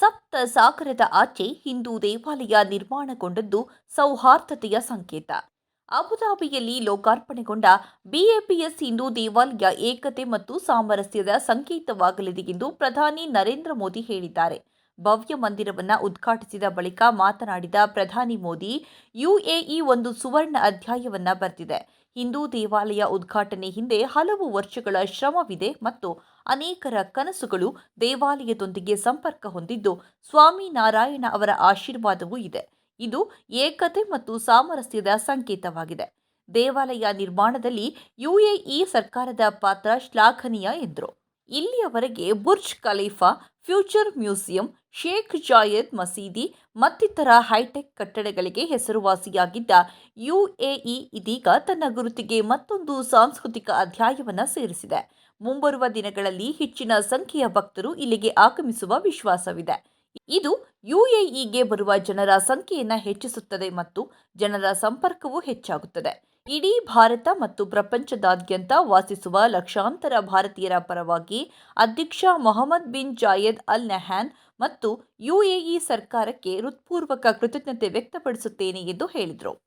ಸಪ್ತ ಸಾಗರದ ಆಚೆ ಹಿಂದೂ ದೇವಾಲಯ ನಿರ್ಮಾಣಗೊಂಡದ್ದು ಸೌಹಾರ್ದತೆಯ ಸಂಕೇತ. ಅಬುಧಾಬಿಯಲ್ಲಿ ಲೋಕಾರ್ಪಣೆಗೊಂಡ ಬಿಎಪಿಎಸ್ ಹಿಂದೂ ದೇವಾಲಯ ಏಕತೆ ಮತ್ತು ಸಾಮರಸ್ಯದ ಸಂಕೇತವಾಗಲಿದೆ ಎಂದು ಪ್ರಧಾನಿ ನರೇಂದ್ರ ಮೋದಿ ಹೇಳಿದ್ದಾರೆ. ಭವ್ಯ ಮಂದಿರವನ್ನು ಉದ್ಘಾಟಿಸಿದ ಬಳಿಕ ಮಾತನಾಡಿದ ಪ್ರಧಾನಿ ಮೋದಿ, ಯುಎಇ ಒಂದು ಸುವರ್ಣ ಅಧ್ಯಾಯವನ್ನು ಬರೆದಿದೆ. ಹಿಂದೂ ದೇವಾಲಯ ಉದ್ಘಾಟನೆ ಹಿಂದೆ ಹಲವು ವರ್ಷಗಳ ಶ್ರಮವಿದೆ ಮತ್ತು ಅನೇಕರ ಕನಸುಗಳು ದೇವಾಲಯದೊಂದಿಗೆ ಸಂಪರ್ಕ ಹೊಂದಿದ್ದು, ಸ್ವಾಮಿನಾರಾಯಣ ಅವರ ಆಶೀರ್ವಾದವೂ ಇದೆ. ಇದು ಏಕತೆ ಮತ್ತು ಸಾಮರಸ್ಯದ ಸಂಕೇತವಾಗಿದೆ. ದೇವಾಲಯ ನಿರ್ಮಾಣದಲ್ಲಿ ಯುಎಇ ಸರ್ಕಾರದ ಪಾತ್ರ ಶ್ಲಾಘನೀಯ ಎಂದರು. ಇಲ್ಲಿಯವರೆಗೆ Burj Khalifa, future museum, Sheikh Zayed ಮಸೀದಿ ಮತ್ತಿತರ ಹೈಟೆಕ್ ಕಟ್ಟಡಗಳಿಗೆ ಹೆಸರುವಾಸಿಯಾಗಿದ್ದ ಯುಎಇ ಇದೀಗ ತನ್ನ ಗುರುತಿಗೆ ಮತ್ತೊಂದು ಸಾಂಸ್ಕೃತಿಕ ಅಧ್ಯಾಯವನ್ನು ಸೇರಿಸಿದೆ. ಮುಂಬರುವ ದಿನಗಳಲ್ಲಿ ಹೆಚ್ಚಿನ ಸಂಖ್ಯೆಯ ಭಕ್ತರು ಇಲ್ಲಿಗೆ ಆಗಮಿಸುವ ವಿಶ್ವಾಸವಿದೆ. ಇದು ಯುಎಇಗೆ ಬರುವ ಜನರ ಸಂಖ್ಯೆಯನ್ನು ಹೆಚ್ಚಿಸುತ್ತದೆ ಮತ್ತು ಜನರ ಸಂಪರ್ಕವೂ ಹೆಚ್ಚಾಗುತ್ತದೆ. ಇಡೀ ಭಾರತ ಮತ್ತು ಪ್ರಪಂಚದಾದ್ಯಂತ ವಾಸಿಸುವ ಲಕ್ಷಾಂತರ ಭಾರತೀಯರ ಪರವಾಗಿ ಅಧ್ಯಕ್ಷ Mohamed bin Zayed Al Nahyan ಮತ್ತು ಯುಎಇ ಸರ್ಕಾರಕ್ಕೆ ಹೃತ್ಪೂರ್ವಕ ಕೃತಜ್ಞತೆ ವ್ಯಕ್ತಪಡಿಸುತ್ತೇನೆ ಎಂದು ಹೇಳಿದರು.